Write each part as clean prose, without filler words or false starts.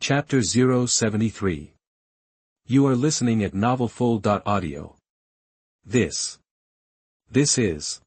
Chapter 073. You are listening at novelfull.audio. This is.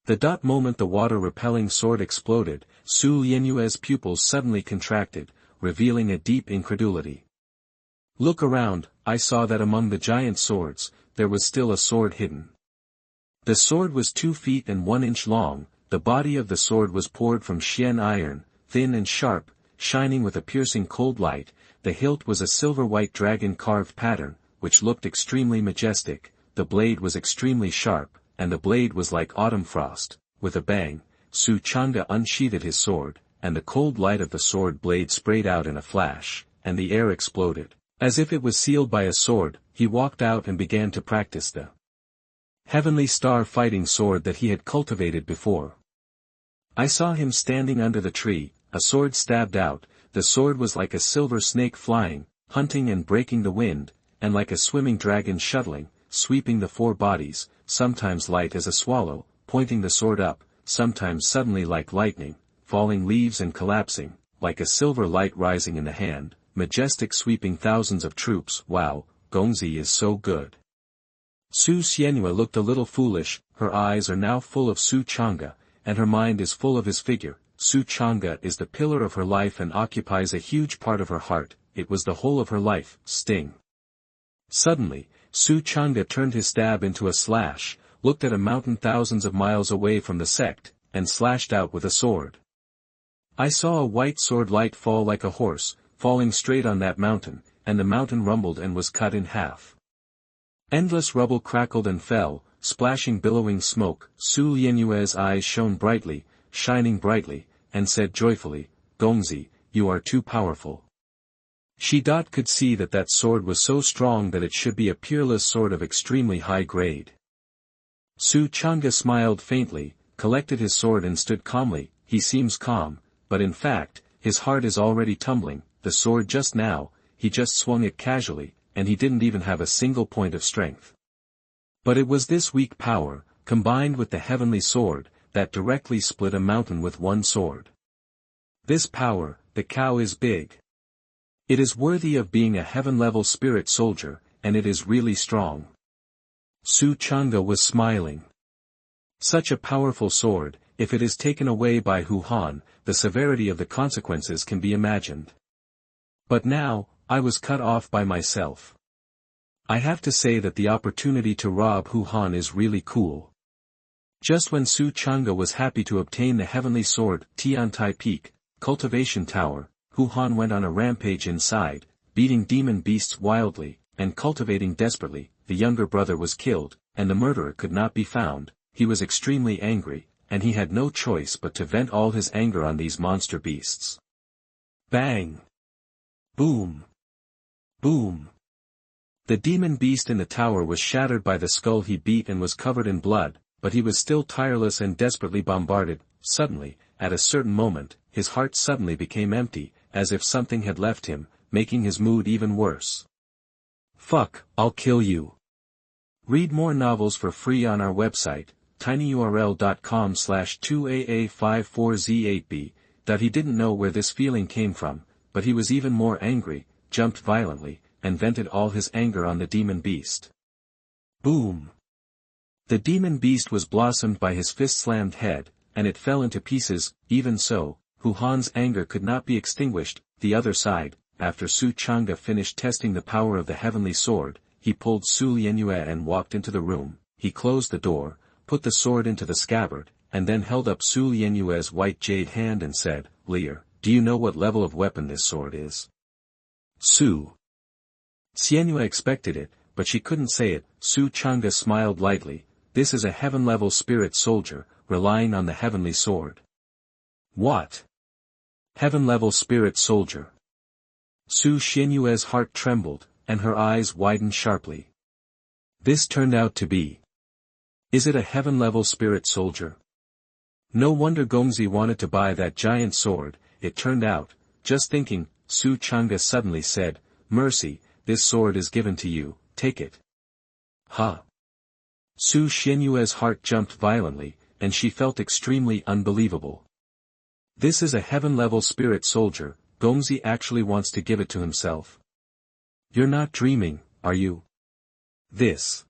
The moment the water-repelling sword exploded, Su Lianyue's pupils suddenly contracted, revealing a deep incredulity. Look around, I saw that among the giant swords, there was still a sword hidden. The sword was 2 feet and 1 inch long, the body of the sword was poured from Xian iron, thin and sharp, shining with a piercing cold light, the hilt was a silver-white dragon-carved pattern, which looked extremely majestic, the blade was extremely sharp, and the blade was like autumn frost. With a bang, Su Changge unsheathed his sword, and the cold light of the sword blade sprayed out in a flash, and the air exploded. As if it was sealed by a sword, he walked out and began to practice the heavenly star fighting sword that he had cultivated before. I saw him standing under the tree, a sword stabbed out, the sword was like a silver snake flying, hunting and breaking the wind, and like a swimming dragon shuttling, sweeping the 4 bodies, sometimes light as a swallow, pointing the sword up, sometimes suddenly like lightning, falling leaves and collapsing, like a silver light rising in the hand, majestic sweeping thousands of troops. Wow, Gongzi is so good. Su Xianyue looked a little foolish, her eyes are now full of Su Changge, and her mind is full of his figure. Su Changge is the pillar of her life and occupies a huge part of her heart, it was the whole of her life. Sting. Suddenly, Su Changge turned his stab into a slash, looked at a mountain thousands of miles away from the sect, and slashed out with a sword. I saw a white sword light fall like a horse, falling straight on that mountain, and the mountain rumbled and was cut in half. Endless rubble crackled and fell, splashing billowing smoke. Su Lianyue's eyes shone brightly, shining brightly, and said joyfully, Gongzi, you are too powerful. She could see that sword was so strong that it should be a peerless sword of extremely high grade. Su Changge smiled faintly, collected his sword and stood calmly. He seems calm, but in fact, his heart is already tumbling. The sword just now, he just swung it casually, and he didn't even have a single point of strength. But it was this weak power, combined with the heavenly sword, that directly split a mountain with one sword. This power, the cow is big. It is worthy of being a heaven-level spirit soldier, and it is really strong. Su Changge was smiling. Such a powerful sword, if it is taken away by Yuehan, the severity of the consequences can be imagined. But now, I was cut off by myself. I have to say that the opportunity to rob Yuehan is really cool. Just when Su Changge was happy to obtain the heavenly sword, Tiantai Peak, Cultivation Tower, Yuehan went on a rampage inside, beating demon beasts wildly, and cultivating desperately. The younger brother was killed, and the murderer could not be found. He was extremely angry, and he had no choice but to vent all his anger on these monster beasts. Bang! Boom! Boom! The demon beast in the tower was shattered by the skull he beat and was covered in blood, but he was still tireless and desperately bombarded. Suddenly, at a certain moment, his heart suddenly became empty, as if something had left him, making his mood even worse. Fuck, I'll kill you. Read more novels for free on our website, tinyurl.com/2aa54z8b. He didn't know where this feeling came from, but he was even more angry, jumped violently, and vented all his anger on the demon beast. Boom! The demon beast was blossomed by his fist-slammed head, and it fell into pieces. Even so, Yuehan's anger could not be extinguished. The other side, after Su Changge finished testing the power of the heavenly sword, he pulled Su Lianyue and walked into the room. He closed the door, put the sword into the scabbard, and then held up Su Lianyue's white jade hand and said, Lear, do you know what level of weapon this sword is? Su Xianyue expected it, but she couldn't say it. Su Changge smiled lightly. This is a heaven-level spirit soldier, relying on the heavenly sword. What? Heaven-level spirit soldier. Su Xianyue's heart trembled, and her eyes widened sharply. This turned out to be. Is it a heaven-level spirit soldier? No wonder Gongzi wanted to buy that giant sword. It turned out. Just thinking, Su Changge suddenly said, Mercy, this sword is given to you, take it. Huh? Su Xianyue's heart jumped violently, and she felt extremely unbelievable. This is a heaven-level spirit soldier, Gongzi actually wants to give it to himself. You're not dreaming, are you? This.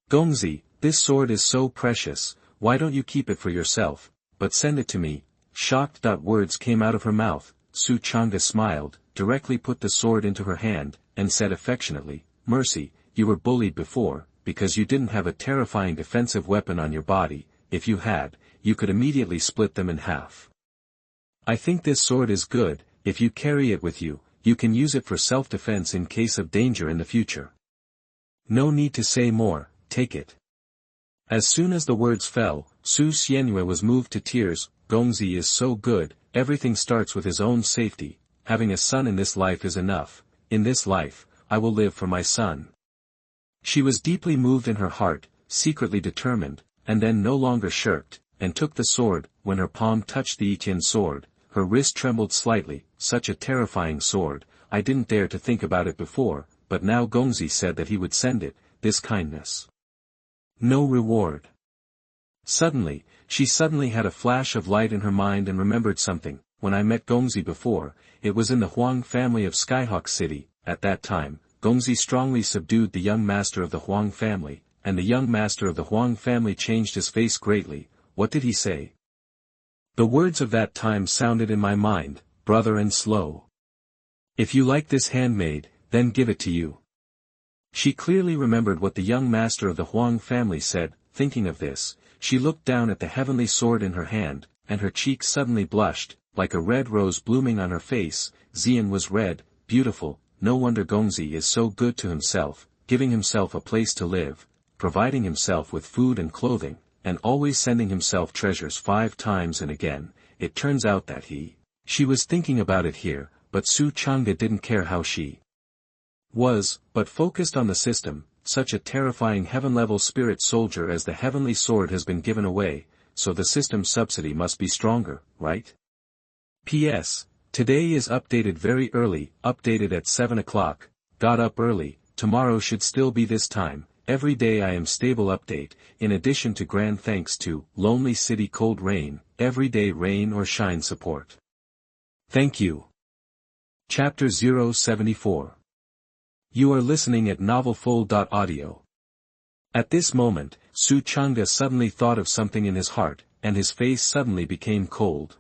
Gongzi, this sword is so precious, why don't you keep it for yourself, but send it to me? Shocked. Words came out of her mouth. Changge smiled, directly put the sword into her hand, and said affectionately, Mercy, you were bullied before, because you didn't have a terrifying defensive weapon on your body. If you had, you could immediately split them in half. I think this sword is good. If you carry it with you, you can use it for self-defense in case of danger in the future. No need to say more, take it. As soon as the words fell, Su Xianyue was moved to tears. Gongzi is so good, everything starts with his own safety. Having a son in this life is enough. In this life, I will live for my son. She was deeply moved in her heart, secretly determined, and then no longer shirked, and took the sword. When her palm touched the Yiqian sword, her wrist trembled slightly. Such a terrifying sword, I didn't dare to think about it before, but now Gongzi said that he would send it, this kindness. No reward. Suddenly, she had a flash of light in her mind and remembered something. When I met Gongzi before, it was in the Huang family of Skyhawk City. At that time, Gongzi strongly subdued the young master of the Huang family, and the young master of the Huang family changed his face greatly. What did he say? The words of that time sounded in my mind, brother and slow. If you like this handmaid, then give it to you. She clearly remembered what the young master of the Huang family said. Thinking of this, she looked down at the heavenly sword in her hand, and her cheeks suddenly blushed, like a red rose blooming on her face. Xian was red, beautiful. No wonder Gongzi is so good to himself, giving himself a place to live, providing himself with food and clothing, and always sending himself treasures 5 times and again. It turns out that she was thinking about it here, but Su Changge didn't care how she was, but focused on the system. Such a terrifying heaven-level spirit soldier as the heavenly sword has been given away, so the system subsidy must be stronger, right? P.S. Today is updated very early, updated at 7 o'clock, got up early. Tomorrow should still be this time. Every day I am stable update. In addition to grand thanks to Lonely City Cold Rain, everyday rain or shine support. Thank you. Chapter 074. You are listening at novelfull.audio. At this moment, Su Changge suddenly thought of something in his heart, and his face suddenly became cold.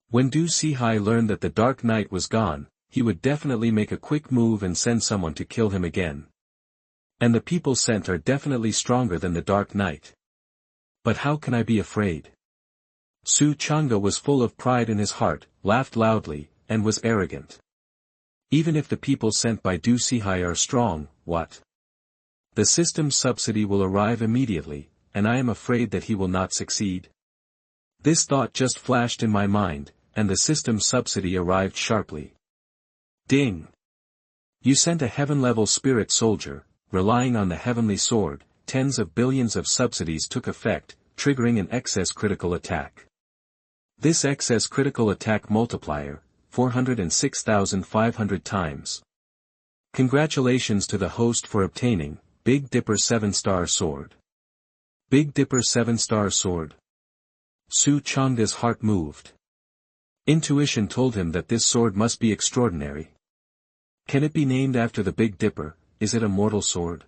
When Du Sihai learned that the Dark Knight was gone, he would definitely make a quick move and send someone to kill him again. And the people sent are definitely stronger than the Dark Knight. But how can I be afraid? Su Changge was full of pride in his heart, laughed loudly, and was arrogant. Even if the people sent by Du Sihai are strong, what? The system subsidy will arrive immediately, and I am afraid that he will not succeed. This thought just flashed in my mind, and the system subsidy arrived sharply. Ding! You sent a heaven-level spirit soldier, relying on the heavenly sword. Tens of billions of subsidies took effect, triggering an excess critical attack. This excess critical attack multiplier, 406,500 times. Congratulations to the host for obtaining Big Dipper 7-star sword. Big Dipper 7-star sword. Su Changge's heart moved. Intuition told him that this sword must be extraordinary. Can it be named after the Big Dipper? Is it a mortal sword?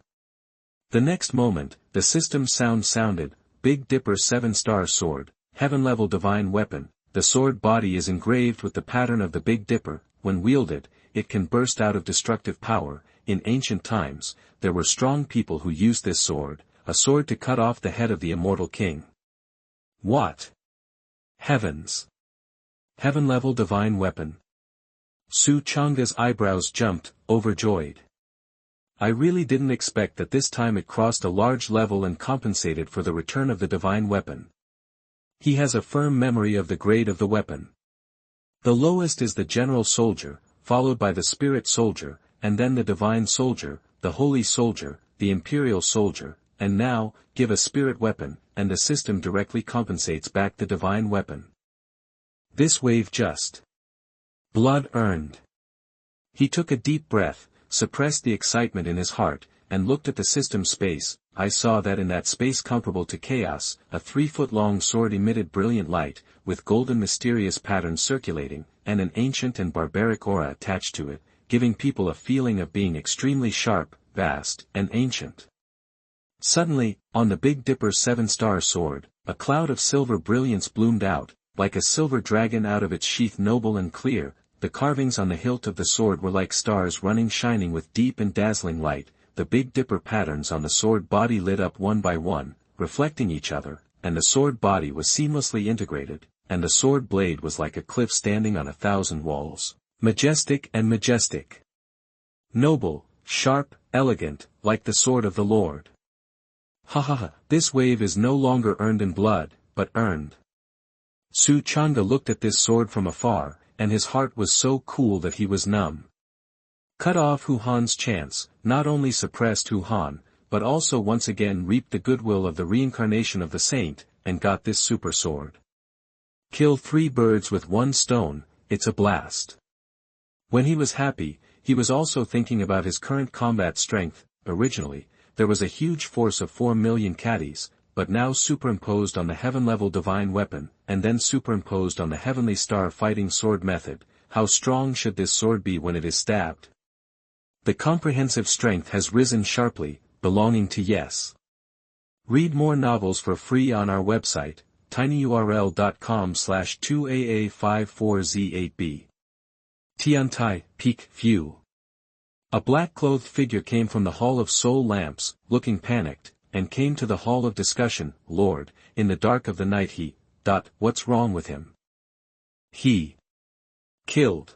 The next moment, the system sound sounded, Big Dipper 7-star sword, heaven-level divine weapon. The sword body is engraved with the pattern of the Big Dipper. When wielded, it can burst out of destructive power. In ancient times, there were strong people who used this sword, a sword to cut off the head of the Immortal King. What? Heavens! Heaven-level divine weapon. Su Changge's eyebrows jumped, overjoyed. I really didn't expect that this time it crossed a large level and compensated for the return of the divine weapon. He has a firm memory of the grade of the weapon. The lowest is the general soldier, followed by the spirit soldier, and then the divine soldier, the holy soldier, the imperial soldier, and now, give a spirit weapon, and the system directly compensates back the divine weapon. This wave just. Blood earned. He took a deep breath, suppressed the excitement in his heart, and looked at the system space. I saw that in that space comparable to chaos, a 3-foot-long sword emitted brilliant light, with golden mysterious patterns circulating, and an ancient and barbaric aura attached to it, giving people a feeling of being extremely sharp, vast, and ancient. Suddenly, on the Big Dipper's 7-star sword, a cloud of silver brilliance bloomed out, like a silver dragon out of its sheath, noble and clear. The carvings on the hilt of the sword were like stars running, shining with deep and dazzling light. The Big Dipper patterns on the sword body lit up one by one, reflecting each other, and the sword body was seamlessly integrated, and the sword blade was like a cliff standing on 1,000 walls. Majestic and majestic. Noble, sharp, elegant, like the sword of the Lord. Ha ha ha, this wave is no longer earned in blood, but earned. Changge looked at this sword from afar, and his heart was so cool that he was numb. Cut off Yuehan's chance, not only suppressed Yuehan, but also once again reaped the goodwill of the reincarnation of the saint, and got this super sword. Kill 3 birds with 1 stone, it's a blast. When he was happy, he was also thinking about his current combat strength. Originally, there was a huge force of 4 million caddies, but now superimposed on the heaven-level divine weapon, and then superimposed on the heavenly star fighting sword method. How strong should this sword be when it is stabbed? The comprehensive strength has risen sharply, belonging to yes. Read more novels for free on our website, tinyurl.com/2aa54z8b. Tiantai, Peak, View. A black-clothed figure came from the Hall of Soul Lamps, looking panicked, and came to the Hall of Discussion. Lord, in the dark of the night what's wrong with him? He killed.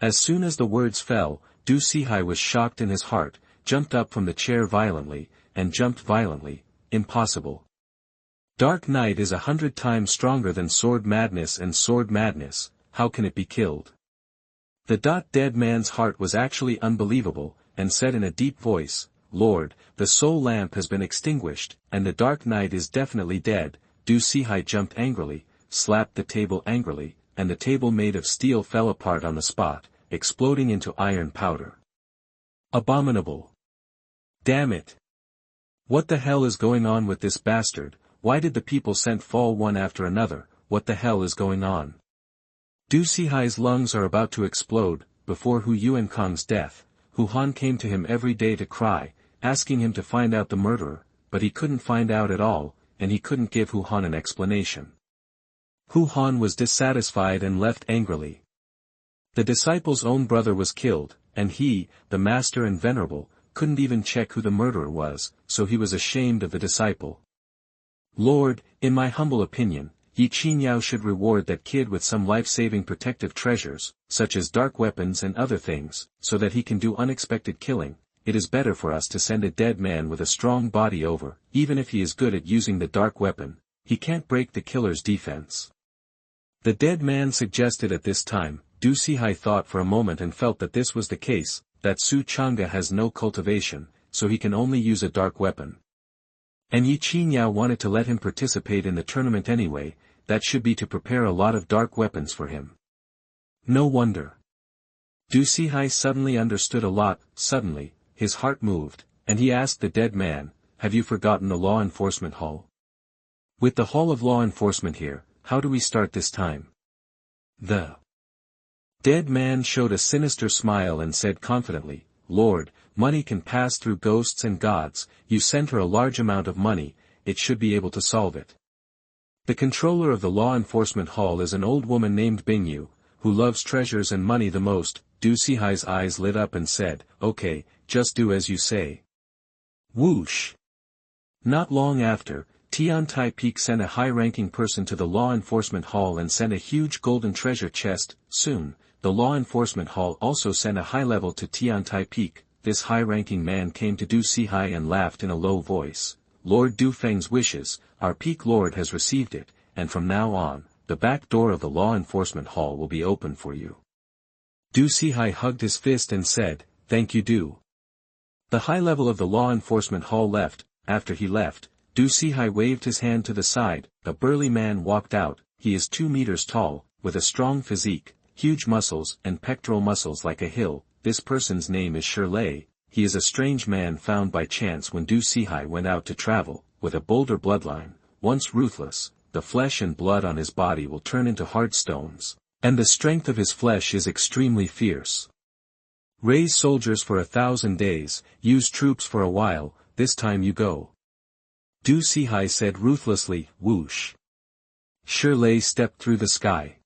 As soon as the words fell, Du Sihai was shocked in his heart, jumped up from the chair violently, and jumped violently. Impossible. Dark night is 100 times stronger than sword madness, and sword madness, how can it be killed? The dead man's heart was actually unbelievable, and said in a deep voice, Lord, the soul lamp has been extinguished, and the dark night is definitely dead. Du Sihai jumped angrily, slapped the table angrily, and the table made of steel fell apart on the spot, exploding into iron powder. Abominable. Damn it. What the hell is going on with this bastard? Why did the people sent fall one after another? What the hell is going on? Du Sihai's lungs are about to explode. Before Yuehan's death, Yuehan came to him every day to cry, asking him to find out the murderer, but he couldn't find out at all, and he couldn't give Yuehan an explanation. Yuehan was dissatisfied and left angrily. The disciple's own brother was killed, and he, the master and venerable, couldn't even check who the murderer was, so he was ashamed of the disciple. Lord, in my humble opinion, Yi Qinyao should reward that kid with some life-saving protective treasures, such as dark weapons and other things, so that he can do unexpected killing. It is better for us to send a dead man with a strong body over, even if he is good at using the dark weapon. He can't break the killer's defense. The dead man suggested at this time. Du Sihai thought for a moment and felt that this was the case, that Changge has no cultivation, so he can only use a dark weapon. And Yi Qinyao wanted to let him participate in the tournament anyway. That should be to prepare a lot of dark weapons for him. No wonder. Du Sihai suddenly understood a lot. Suddenly, his heart moved, and he asked the dead man, have you forgotten the law enforcement hall? With the hall of law enforcement here, how do we start this time? The dead man showed a sinister smile and said confidently, Lord, money can pass through ghosts and gods. You sent her a large amount of money, it should be able to solve it. The controller of the law enforcement hall is an old woman named Bingyu, who loves treasures and money the most. Du Sihai's eyes lit up and said, okay, just do as you say. Whoosh. Not long after, Tiantai Peak sent a high-ranking person to the law enforcement hall and sent a huge golden treasure chest. Soon, the law enforcement hall also sent a high-level to Tiantai Peak. This high-ranking man came to Du Sihai and laughed in a low voice. Lord Du Feng's wishes, our peak lord has received it, and from now on, the back door of the law enforcement hall will be open for you. Du Sihai hugged his fist and said, thank you Du. The high level of the law enforcement hall left. After he left, Du Sihai waved his hand to the side. A burly man walked out. He is 2 meters tall, with a strong physique, huge muscles and pectoral muscles like a hill. This person's name is Shirley. He is a strange man found by chance when Du Sihai went out to travel, with a bolder bloodline. Once ruthless, the flesh and blood on his body will turn into hard stones. And the strength of his flesh is extremely fierce. Raise soldiers for 1,000 days, use troops for a while, this time you go. Du Sihai said ruthlessly, whoosh. Shi Lei stepped through the sky.